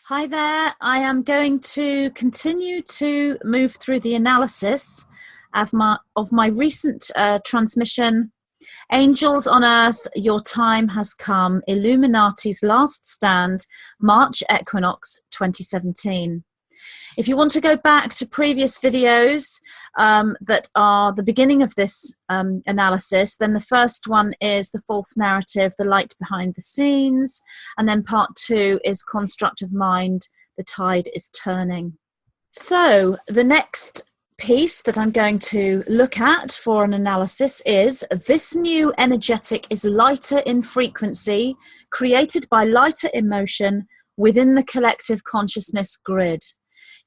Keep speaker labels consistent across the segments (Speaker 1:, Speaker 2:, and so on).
Speaker 1: Hi there. I am going to continue to move through the analysis of my recent transmission, Angels on Earth, Your Time Has Come, Illuminati's Last Stand, March Equinox 2017. If you want to go back to previous videos that are the beginning of this analysis, then the first one is the false narrative, the light behind the scenes, and then part 2 is constructive mind, the tide is turning. So the next piece that I'm going to look at for an analysis is this new energetic is lighter in frequency, created by lighter emotion within the collective consciousness grid.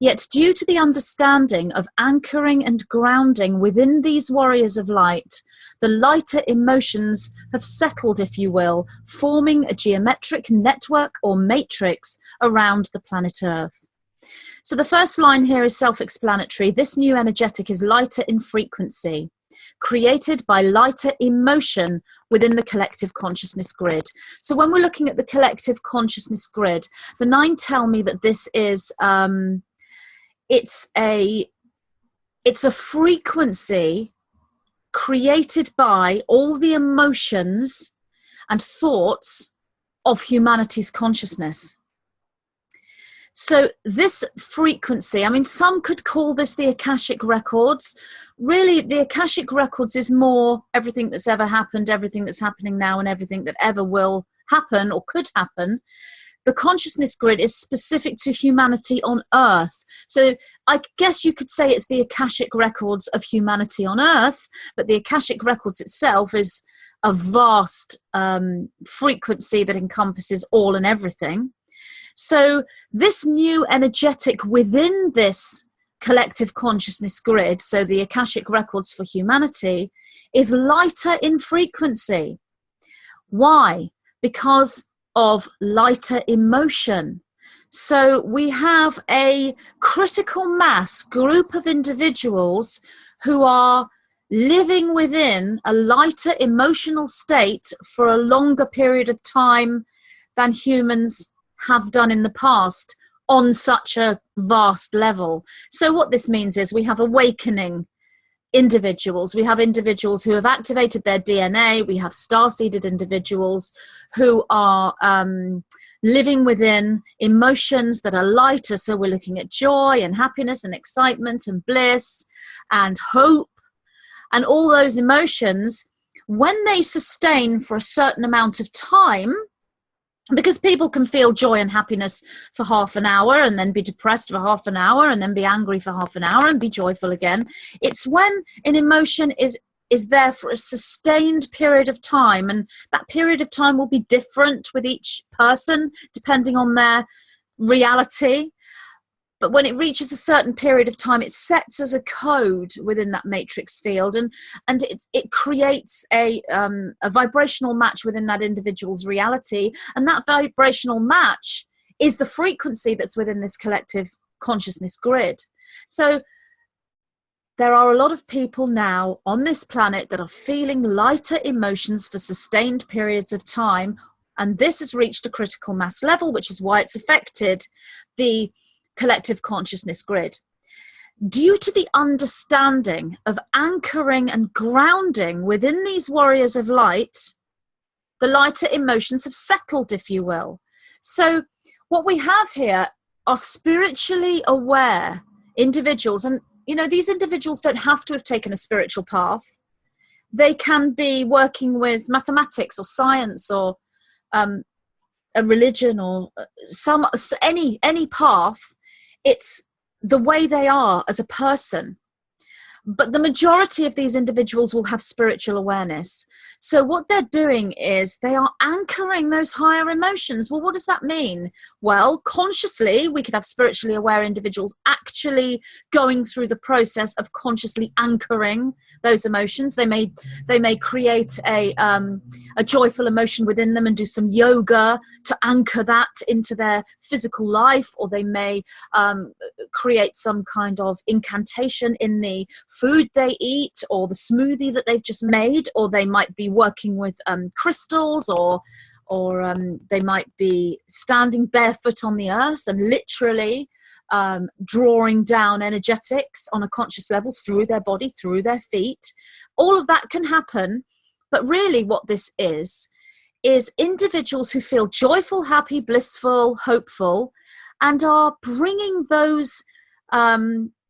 Speaker 1: Yet due to the understanding of anchoring and grounding within these warriors of light, the lighter emotions have settled, if you will, forming a geometric network or matrix around the planet Earth. So the first line here is self-explanatory. This new energetic is lighter in frequency, created by lighter emotion within the collective consciousness grid. So when we're looking at the collective consciousness grid, the 9 tell me that this is... It's a frequency created by all the emotions and thoughts of humanity's consciousness. So this frequency, I mean, some could call this the Akashic Records. Really, the Akashic Records is more everything that's ever happened, everything that's happening now, and everything that ever will happen or could happen. The consciousness grid is specific to humanity on Earth. So I guess you could say it's the Akashic Records of humanity on Earth, but the Akashic Records itself is a vast frequency that encompasses all and everything. So this new energetic within this collective consciousness grid, so the Akashic Records for humanity, is lighter in frequency. Why? Because of lighter emotion. So we have a critical mass group of individuals who are living within a lighter emotional state for a longer period of time than humans have done in the past on such a vast level. So what this means is we have awakening individuals. We have individuals who have activated their DNA. We have star-seeded individuals who are living within emotions that are lighter. So we're looking at joy and happiness and excitement and bliss and hope and all those emotions. When they sustain for a certain amount of time, because people can feel joy and happiness for half an hour and then be depressed for half an hour and then be angry for half an hour and be joyful again. It's when an emotion is there for a sustained period of time, and that period of time will be different with each person depending on their reality. But when it reaches a certain period of time, it sets as a code within that matrix field, and it creates a vibrational match within that individual's reality. And that vibrational match is the frequency that's within this collective consciousness grid. So there are a lot of people now on this planet that are feeling lighter emotions for sustained periods of time. And this has reached a critical mass level, which is why it's affected the collective consciousness grid. Due to the understanding of anchoring and grounding within these warriors of light, the lighter emotions have settled, if you will. So what we have here are spiritually aware individuals, and you know, these individuals don't have to have taken a spiritual path. They can be working with mathematics or science or a religion or any path. It's the way they are as a person. But the majority of these individuals will have spiritual awareness. So what they're doing is they are anchoring those higher emotions. Well, what does that mean? Well, consciously, we could have spiritually aware individuals actually going through the process of consciously anchoring those emotions. They may create a joyful emotion within them and do some yoga to anchor that into their physical life, or they may create some kind of incantation in the food they eat or the smoothie that they've just made, or they might be working with crystals or they might be standing barefoot on the earth and literally drawing down energetics on a conscious level through their body, through their feet. All of that can happen. But really what this is individuals who feel joyful, happy, blissful, hopeful, and are bringing those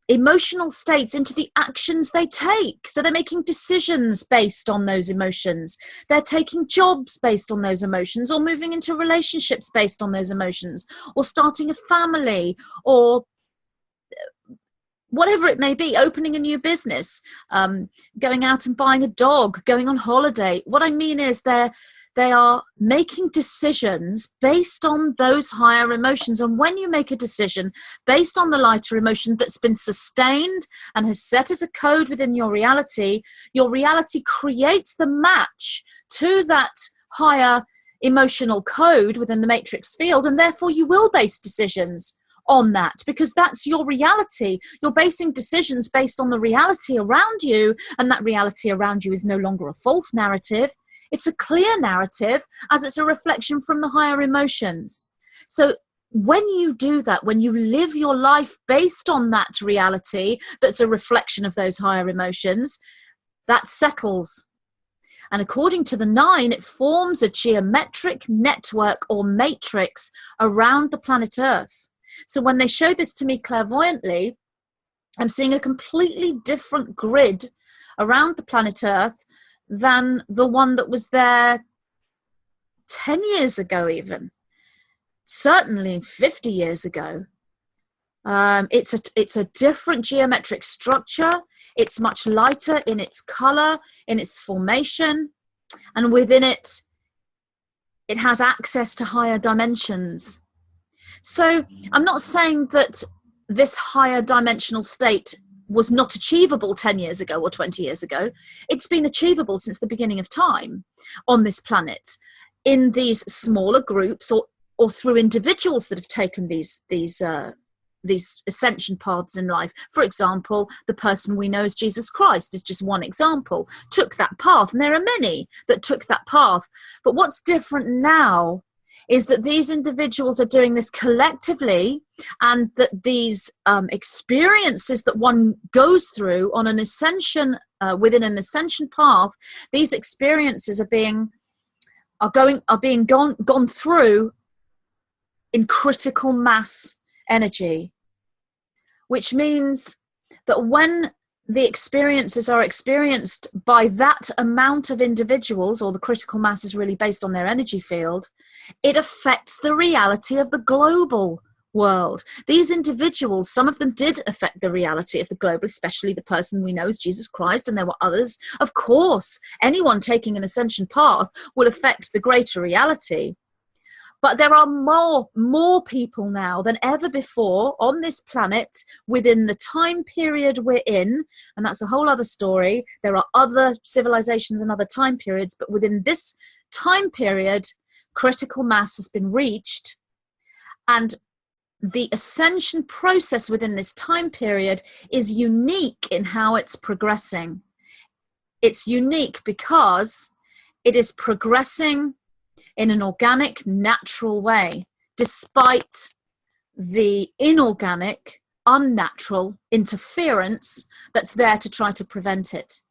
Speaker 1: emotional states into the actions they take. So they're making decisions based on those emotions. They're taking jobs based on those emotions, or moving into relationships based on those emotions, or starting a family, or whatever it may be, opening a new business, going out and buying a dog, going on holiday. What I mean is they are making decisions based on those higher emotions. And when you make a decision based on the lighter emotion that's been sustained and has set as a code within your reality creates the match to that higher emotional code within the matrix field. And therefore you will base decisions on that, because that's your reality. You're basing decisions based on the reality around you, and that reality around you is no longer a false narrative. It's a clear narrative, as it's a reflection from the higher emotions. So when you do that, when you live your life based on that reality that's a reflection of those higher emotions, that settles. And according to the 9, it forms a geometric network or matrix around the planet Earth. So when they show this to me clairvoyantly, I'm seeing a completely different grid around the planet Earth than the one that was there 10 years ago, even. Certainly 50 years ago. It's a different geometric structure. It's much lighter in its color, in its formation, and within it, it has access to higher dimensions. So I'm not saying that this higher dimensional state was not achievable 10 years ago or 20 years ago. It's been achievable since the beginning of time on this planet, in these smaller groups, or through individuals that have taken these ascension paths in life. For example, the person we know as Jesus Christ is just one example, took that path, and there are many that took that path. But what's different now is that these individuals are doing this collectively, and that these experiences that one goes through on an ascension, within an ascension path, these experiences are being gone through in critical mass energy, which means that when the experiences are experienced by that amount of individuals, or the critical mass is really based on their energy field, it affects the reality of the global world. These individuals, some of them did affect the reality of the globe, especially the person we know as Jesus Christ, and there were others. Of course, anyone taking an ascension path will affect the greater reality. But there are more people now than ever before on this planet within the time period we're in, and that's a whole other story. There are other civilizations and other time periods, but within this time period, critical mass has been reached, and the ascension process within this time period is unique in how it's progressing. It's unique because it is progressing in an organic, natural way, despite the inorganic, unnatural interference that's there to try to prevent it.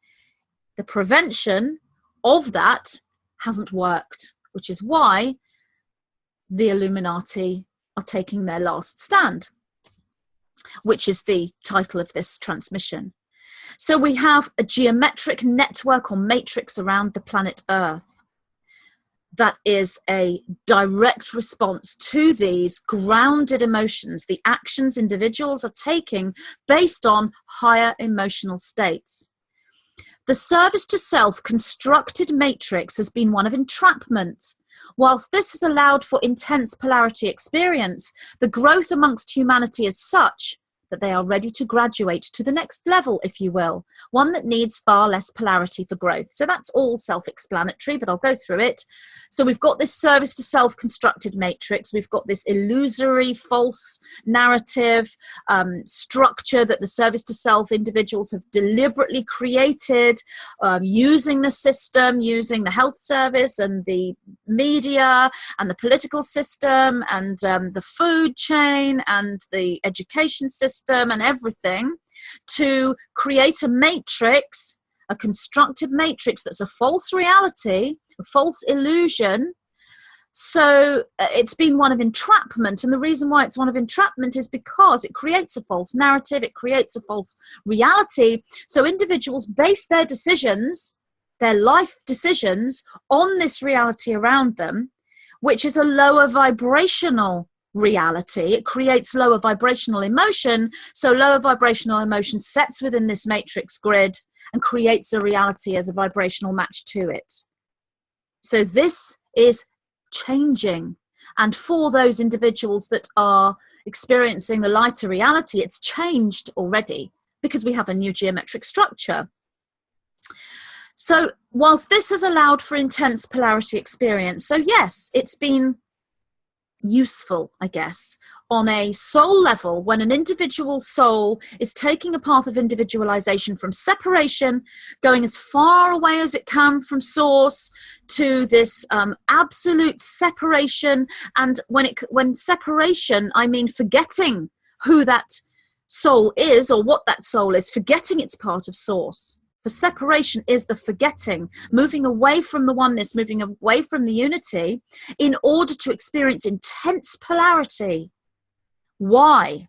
Speaker 1: The prevention of that hasn't worked, which is why the Illuminati are taking their last stand, which is the title of this transmission. So we have a geometric network or matrix around the planet Earth that is a direct response to these grounded emotions, the actions individuals are taking based on higher emotional states. The service to self constructed matrix has been one of entrapment. Whilst this has allowed for intense polarity experience, the growth amongst humanity as such that they are ready to graduate to the next level, if you will, one that needs far less polarity for growth. So that's all self-explanatory, but I'll go through it. So we've got this service to self constructed matrix. We've got this illusory, false narrative structure that the service to self individuals have deliberately created, using the system, using the health service and the media and the political system and the food chain and the education system and everything, to create a matrix, a constructed matrix that's a false reality, a false illusion. So it's been one of entrapment, and the reason why it's one of entrapment is because it creates a false narrative, it creates a false reality. So individuals base their decisions, their life decisions, on this reality around them, which is a lower vibrational reality. It creates lower vibrational emotion. So lower vibrational emotion sets within this matrix grid and creates a reality as a vibrational match to it. So this is changing. And for those individuals that are experiencing the lighter reality, it's changed already because we have a new geometric structure. So whilst this has allowed for intense polarity experience, so yes, it's been useful, I guess, on a soul level, when an individual soul is taking a path of individualization from separation, going as far away as it can from source, to this absolute separation. And when separation, I mean forgetting who that soul is or what that soul is, forgetting it's part of source. For separation is the forgetting, moving away from the oneness, moving away from the unity in order to experience intense polarity. Why?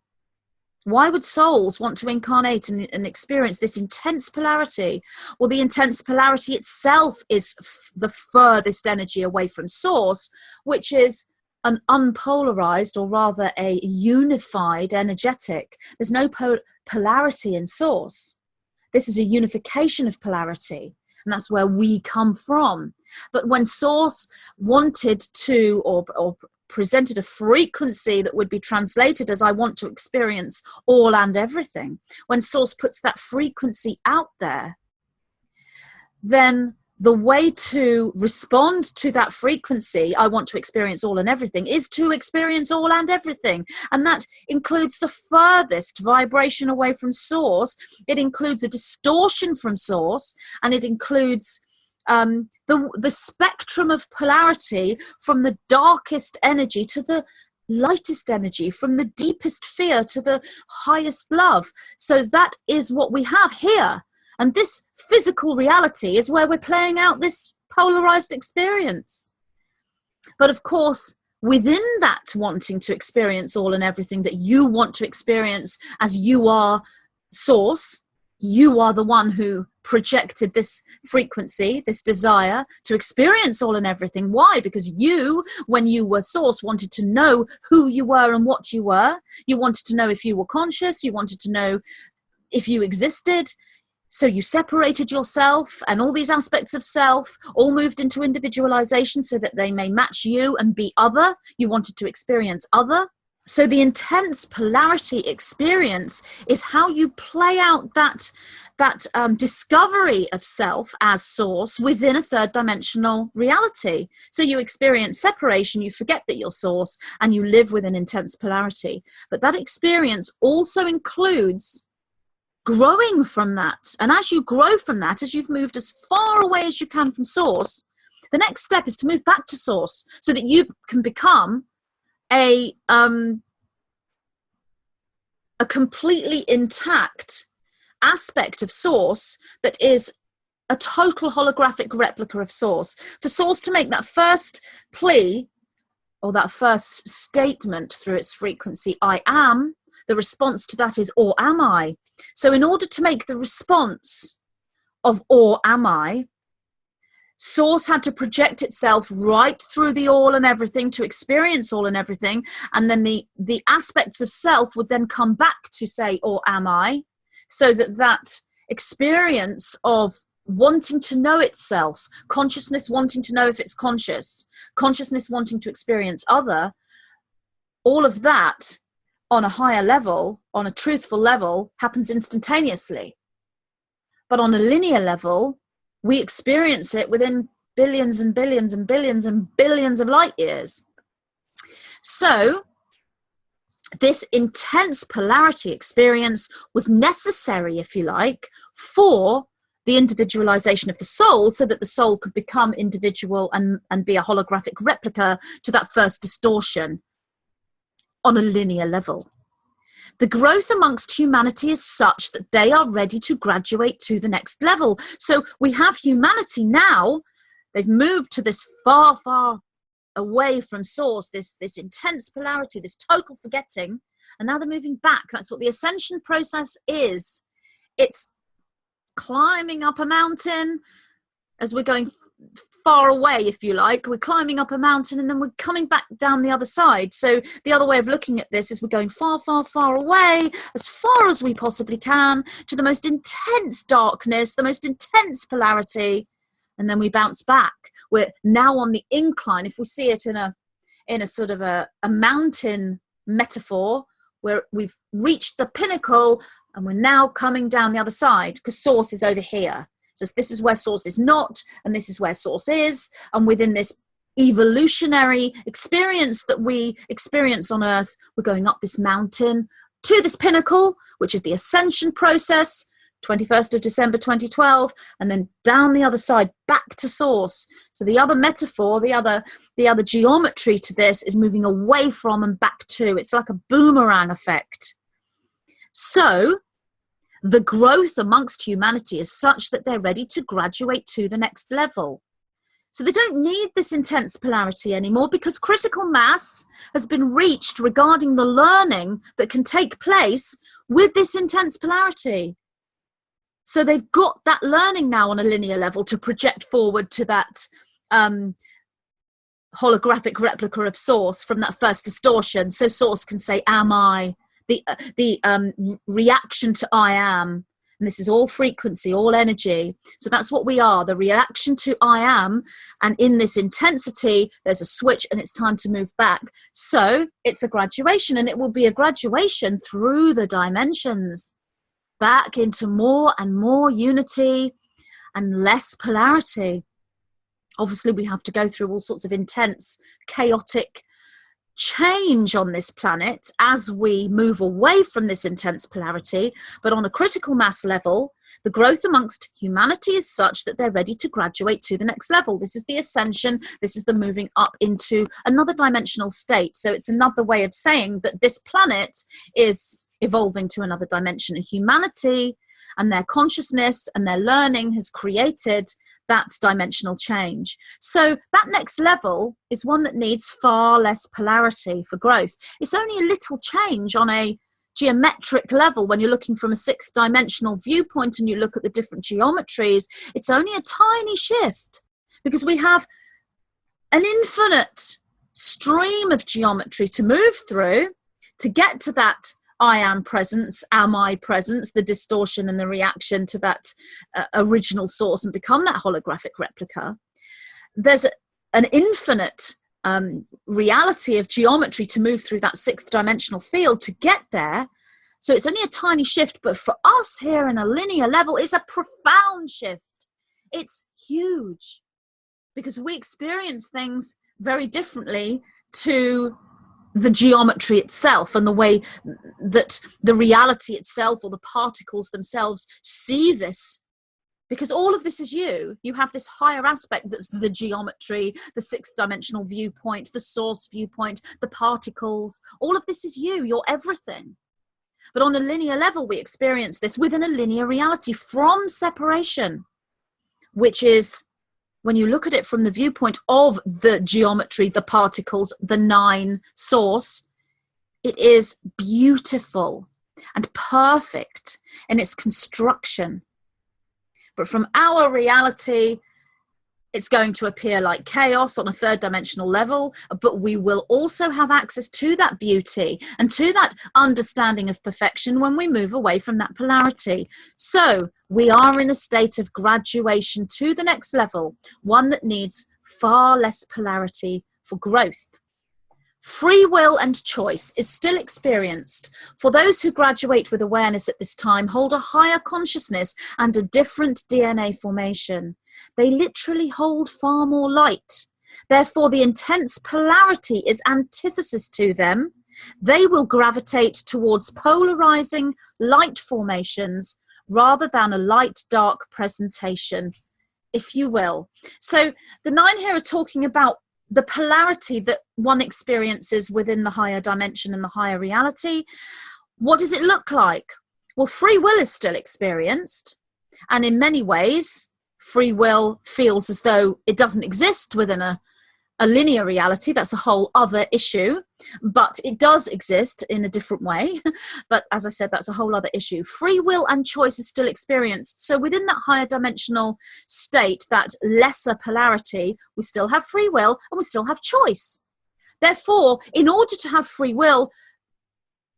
Speaker 1: Why would souls want to incarnate and experience this intense polarity? Well, the intense polarity itself is the furthest energy away from source, which is an unpolarized, or rather a unified energetic. There's no polarity in source. This is a unification of polarity, and that's where we come from. But when source wanted to, or presented a frequency that would be translated as I want to experience all and everything, when source puts that frequency out there, then the way to respond to that frequency, I want to experience all and everything, is to experience all and everything. And that includes the furthest vibration away from source. It includes a distortion from source, and it includes the spectrum of polarity from the darkest energy to the lightest energy, from the deepest fear to the highest love. So that is what we have here. And this physical reality is where we're playing out this polarized experience. But of course, within that wanting to experience all and everything that you want to experience as you are source, you are the one who projected this frequency, this desire to experience all and everything. Why? Because you, when you were source, wanted to know who you were and what you were. You wanted to know if you were conscious. You wanted to know if you existed. So you separated yourself, and all these aspects of self all moved into individualization so that they may match you and be other. You wanted to experience other. So the intense polarity experience is how you play out that discovery of self as source within a third dimensional reality. So you experience separation, you forget that you're source, and you live with an intense polarity. But that experience also includes growing from that. And as you grow from that, as you've moved as far away as you can from source, the next step is to move back to source so that you can become a completely intact aspect of source that is a total holographic replica of source. For source to make that first plea, or that first statement through its frequency, I am, the response to that is, or am I? So in order to make the response of or am I, source had to project itself right through the all and everything to experience all and everything. And then the aspects of self would then come back to say, or am I? So that experience of wanting to know itself, consciousness wanting to know if it's conscious, consciousness wanting to experience other, all of that on a higher level, on a truthful level, happens instantaneously. But on a linear level, we experience it within billions and billions and billions and billions of light years. So this intense polarity experience was necessary, if you like, for the individualization of the soul, so that the soul could become individual and be a holographic replica to that first distortion on a linear level. The growth amongst humanity is such that they are ready to graduate to the next level. So we have humanity now. They've moved to this far, far away from source, this intense polarity, this total forgetting, and now they're moving back. That's what the ascension process is. It's climbing up a mountain as we're going far away, if you like. We're climbing up a mountain and then we're coming back down the other side. So the other way of looking at this is we're going far, far, far away, as far as we possibly can, to the most intense darkness, the most intense polarity, and then we bounce back. We're now on the incline. If we see it in a sort of a mountain metaphor, where we've reached the pinnacle and we're now coming down the other side, because source is over here. So this is where source is not, and this is where source is. And within this evolutionary experience that we experience on Earth, we're going up this mountain to this pinnacle, which is the ascension process, 21st of December 2012, and then down the other side, back to source. So the other metaphor, the other geometry to this is moving away from and back to. It's like a boomerang effect. So the growth amongst humanity is such that they're ready to graduate to the next level. So they don't need this intense polarity anymore, because critical mass has been reached regarding the learning that can take place with this intense polarity. So they've got that learning now on a linear level to project forward to that holographic replica of source from that first distortion. So source can say, am I? The reaction to I am, and this is all frequency, all energy. So that's what we are, the reaction to I am, and in this intensity there's a switch and it's time to move back. So it's a graduation, and it will be a graduation through the dimensions, back into more and more unity and less polarity. Obviously we have to go through all sorts of intense, chaotic change on this planet as we move away from this intense polarity, but on a critical mass level, the growth amongst humanity is such that they're ready to graduate to the next level. This is the ascension. This is the moving up into another dimensional state. So it's another way of saying that this planet is evolving to another dimension, and humanity and their consciousness and their learning has created that dimensional change. So that next level is one that needs far less polarity for growth. It's only a little change on a geometric level. When you're looking from a sixth dimensional viewpoint and you look at the different geometries, it's only a tiny shift, because we have an infinite stream of geometry to move through to get to that I am presence, am I presence, the distortion and the reaction to that original source and become that holographic replica. There's an infinite reality of geometry to move through that sixth dimensional field to get there. So it's only a tiny shift, but for us here in a linear level, it's a profound shift. It's huge, because we experience things very differently to the geometry itself and the way that the reality itself or the particles themselves see this, because all of this is you. You have this higher aspect that's the geometry, the sixth dimensional viewpoint, the source viewpoint, the particles. All of this is you. You're everything. But on a linear level, we experience this within a linear reality from separation, which is, when you look at it from the viewpoint of the geometry, the particles, the nine source, it is beautiful and perfect in its construction. But from our reality, it's going to appear like chaos on a third dimensional level, but we will also have access to that beauty and to that understanding of perfection when we move away from that polarity. So we are in a state of graduation to the next level, one that needs far less polarity for growth. Free will and choice is still experienced. For those who graduate with awareness at this time, hold a higher consciousness and a different DNA formation. They literally hold far more light. Therefore, the intense polarity is antithesis to them. They will gravitate towards polarizing light formations rather than a light-dark presentation, if you will. So the 9 here are talking about the polarity that one experiences within the higher dimension and the higher reality. What does it look like? Well, free will is still experienced. And in many ways, free will feels as though it doesn't exist within a linear reality. That's a whole other issue, but it does exist in a different way. But as I said, that's a whole other issue. Free will and choice is still experienced. So within that higher dimensional state, that lesser polarity, we still have free will and we still have choice. Therefore, in order to have free will,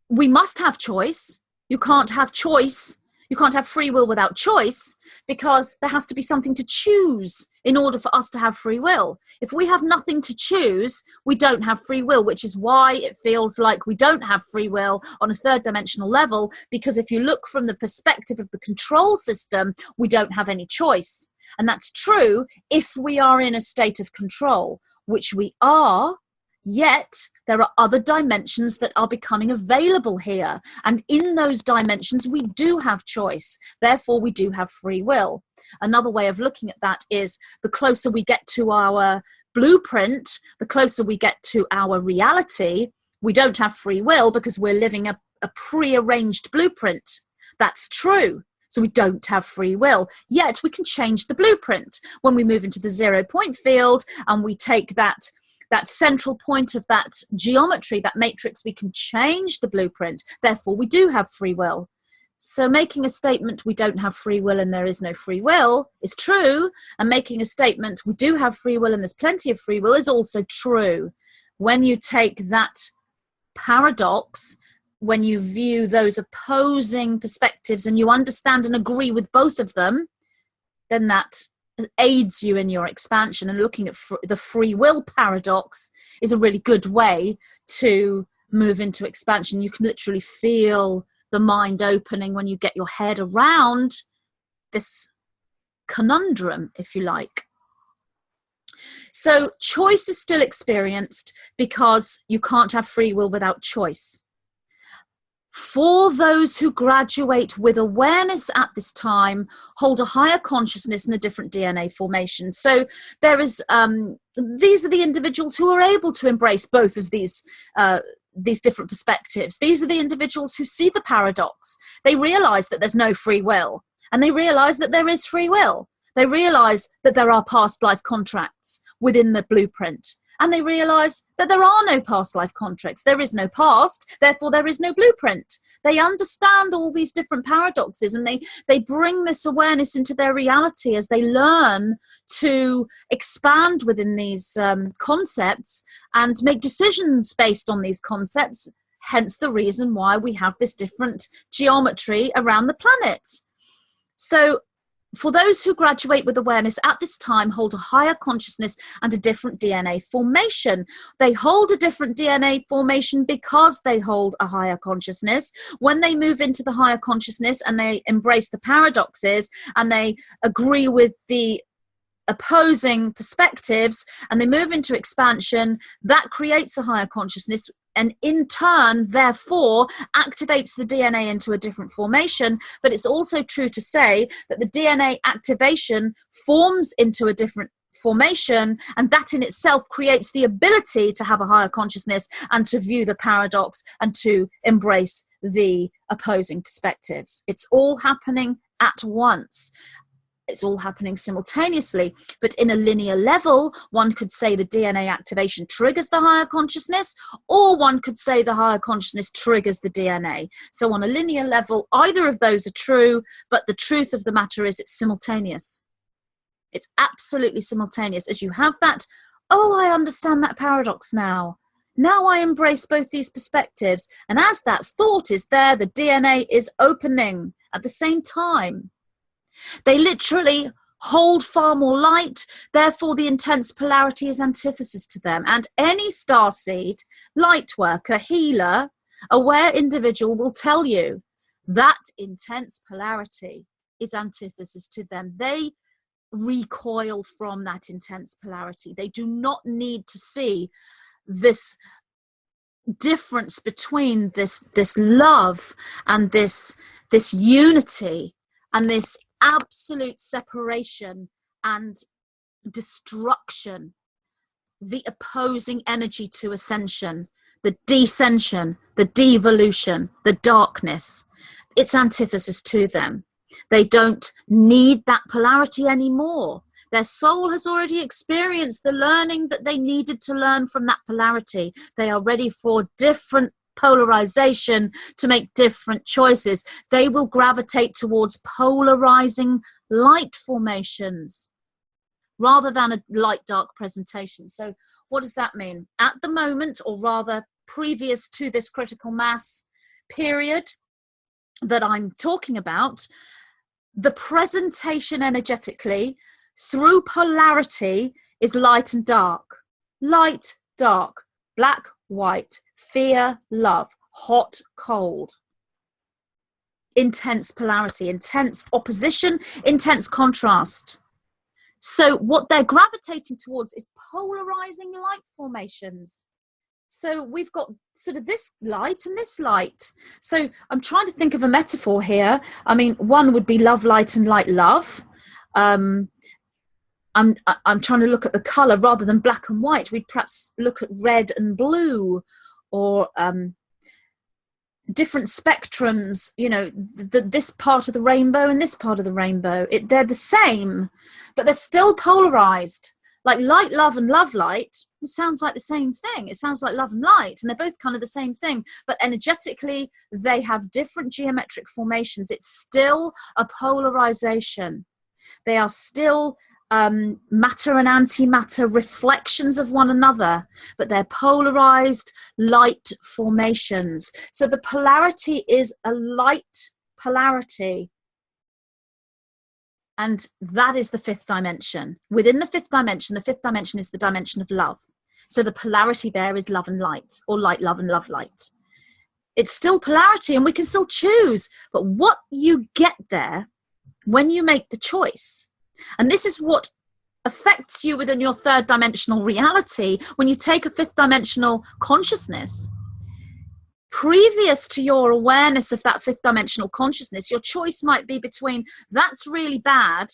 Speaker 1: we must have choice. You can't have choice. You can't have free will without choice, because there has to be something to choose in order for us to have free will. If we have nothing to choose, we don't have free will, which is why it feels like we don't have free will on a third dimensional level, because if you look from the perspective of the control system, we don't have any choice. And that's true if we are in a state of control, which we are. Yet there are other dimensions that are becoming available here. And in those dimensions, we do have choice. Therefore, we do have free will. Another way of looking at that is the closer we get to our blueprint, the closer we get to our reality, we don't have free will because we're living a prearranged blueprint. That's true. So we don't have free will. Yet we can change the blueprint. When we move into the 0 point field and we take that central point of that geometry, that matrix, we can change the blueprint. Therefore, we do have free will. So making a statement, we don't have free will and there is no free will, is true. And making a statement, we do have free will and there's plenty of free will, is also true. When you take that paradox, when you view those opposing perspectives and you understand and agree with both of them, then that aids you in your expansion. And looking at the free will paradox is a really good way to move into expansion. You can literally feel the mind opening when you get your head around this conundrum, if you like. So choice is still experienced because you can't have free will without choice. For those who graduate with awareness at this time, hold a higher consciousness and a different DNA formation. So there is, these are the individuals who are able to embrace both of these different perspectives. These are the individuals who see the paradox. They realize that there's no free will, and they realize that there is free will. They realize that there are past life contracts within the blueprint. And they realize that there are no past life contracts. There is no past, therefore there is no blueprint. They understand all these different paradoxes, and they bring this awareness into their reality as they learn to expand within these concepts and make decisions based on these concepts. Hence the reason why we have this different geometry around the planet. So for those who graduate with awareness at this time, hold a higher consciousness and a different DNA formation. They hold a different DNA formation because they hold a higher consciousness. When they move into the higher consciousness and they embrace the paradoxes and they agree with the opposing perspectives and they move into expansion, that creates a higher consciousness, and in turn, therefore, activates the DNA into a different formation. But it's also true to say that the DNA activation forms into a different formation, and that in itself creates the ability to have a higher consciousness and to view the paradox and to embrace the opposing perspectives. It's all happening at once. It's all happening simultaneously, but in a linear level, one could say the DNA activation triggers the higher consciousness, or one could say the higher consciousness triggers the DNA. So on a linear level, either of those are true, but the truth of the matter is it's simultaneous. It's absolutely simultaneous. As you have that, oh, I understand that paradox now. Now I embrace both these perspectives. And as that thought is there, the DNA is opening at the same time. They literally hold far more light, therefore the intense polarity is antithesis to them. And any starseed, light worker, healer, aware individual will tell you that intense polarity is antithesis to them. They recoil from that intense polarity. They do not need to see this difference between this love and this unity and this absolute separation and destruction, the opposing energy to ascension, the descension, the devolution, the darkness. It's antithesis to them. They don't need that polarity anymore. Their soul has already experienced the learning that they needed to learn from that polarity. They are ready for different polarization to make different choices. They will gravitate towards polarizing light formations rather than a light-dark presentation. So what does that mean? At the moment, or rather previous to this critical mass period that I'm talking about, the presentation energetically through polarity is light and dark. Light, dark, black, white, fear, love, hot, cold. Intense polarity, intense opposition, intense contrast. So what they're gravitating towards is polarizing light formations. So we've got sort of this light and this light. So I'm trying to think of a metaphor here. I mean, one would be love, light, and light, love. I'm trying to look at the color rather than black and white. We'd perhaps look at red and blue, or different spectrums, you know, this part of the rainbow and this part of the rainbow. They're the same, but they're still polarized. Like light, love, and love, light, it sounds like the same thing. It sounds like love and light, and they're both kind of the same thing. But energetically, they have different geometric formations. It's still a polarization. They are still matter and antimatter reflections of one another, but they're polarized light formations. So the polarity is a light polarity. And that is the fifth dimension. Within the fifth dimension is the dimension of love. So the polarity there is love and light, or light, love, and love, light. It's still polarity, and we can still choose. But what you get there when you make the choice, and this is what affects you within your third dimensional reality, when you take a fifth dimensional consciousness, previous to your awareness of that fifth dimensional consciousness, your choice might be between that's really bad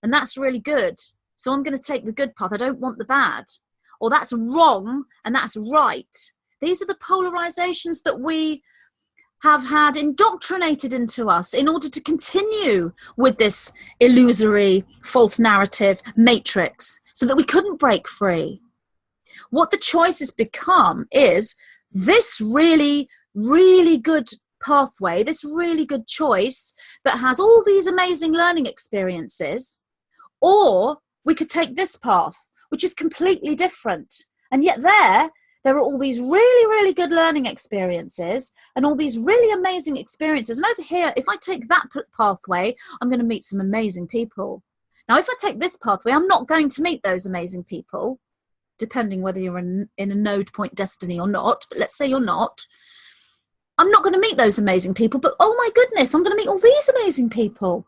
Speaker 1: and that's really good, so I'm going to take the good path, I don't want the bad. Or that's wrong and that's right. These are the polarizations that we have had indoctrinated into us in order to continue with this illusory false narrative matrix, so that we couldn't break free. What the choice has become is this really, really good pathway, this really good choice that has all these amazing learning experiences, or we could take this path, which is completely different. And yet there are all these really, really good learning experiences and all these really amazing experiences. And over here, if I take that pathway, I'm going to meet some amazing people. Now, if I take this pathway, I'm not going to meet those amazing people, depending whether you're in a node point destiny or not. But let's say you're not. I'm not going to meet those amazing people, but oh my goodness, I'm going to meet all these amazing people.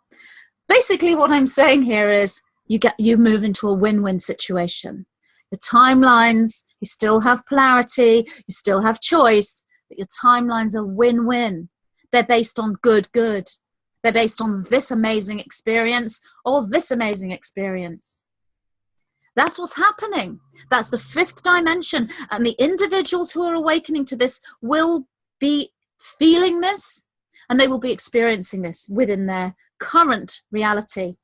Speaker 1: Basically, what I'm saying here is you move into a win-win situation. The timelines, you still have polarity, you still have choice, but your timelines are win-win. They're based on good. They're based on this amazing experience or this amazing experience. That's what's happening. That's the fifth dimension. And the individuals who are awakening to this will be feeling this, and they will be experiencing this within their current reality.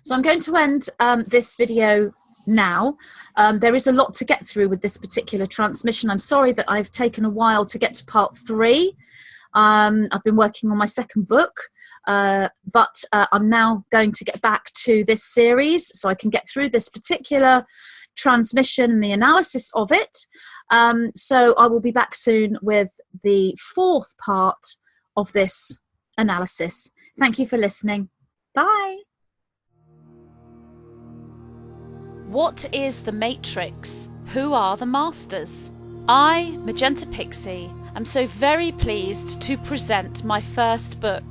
Speaker 1: So I'm going to end this video now. There is a lot to get through with this particular transmission. I'm sorry that I've taken a while to get to part 3. I've been working on my second book, but I'm now going to get back to this series so I can get through this particular transmission and the analysis of it. So I will be back soon with the 4th part of this analysis. Thank you for listening. Bye. What is the Matrix? Who are the Masters? I, Magenta Pixie, am so very pleased to present my first book,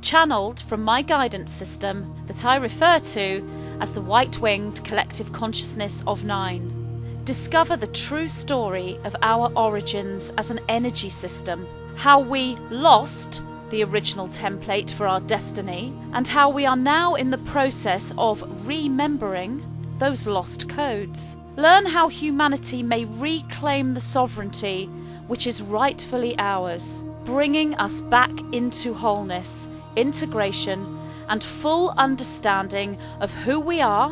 Speaker 1: channeled from my guidance system that I refer to as the White-Winged Collective Consciousness of Nine. Discover the true story of our origins as an energy system, how we lost the original template for our destiny, and how we are now in the process of remembering those lost codes. Learn how humanity may reclaim the sovereignty which is rightfully ours, bringing us back into wholeness, integration, and full understanding of who we are,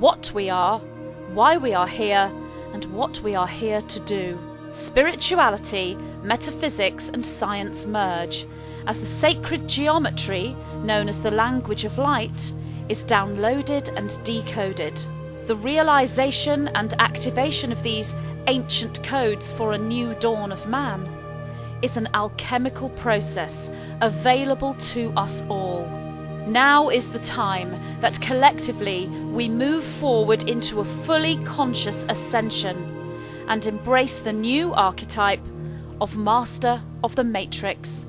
Speaker 1: what we are, why we are here, and what we are here to do. Spirituality, metaphysics, and science merge as the sacred geometry, known as the language of light, is downloaded and decoded. The realization and activation of these ancient codes for a new dawn of man is an alchemical process available to us all. Now is the time that collectively we move forward into a fully conscious ascension and embrace the new archetype of Master of the Matrix.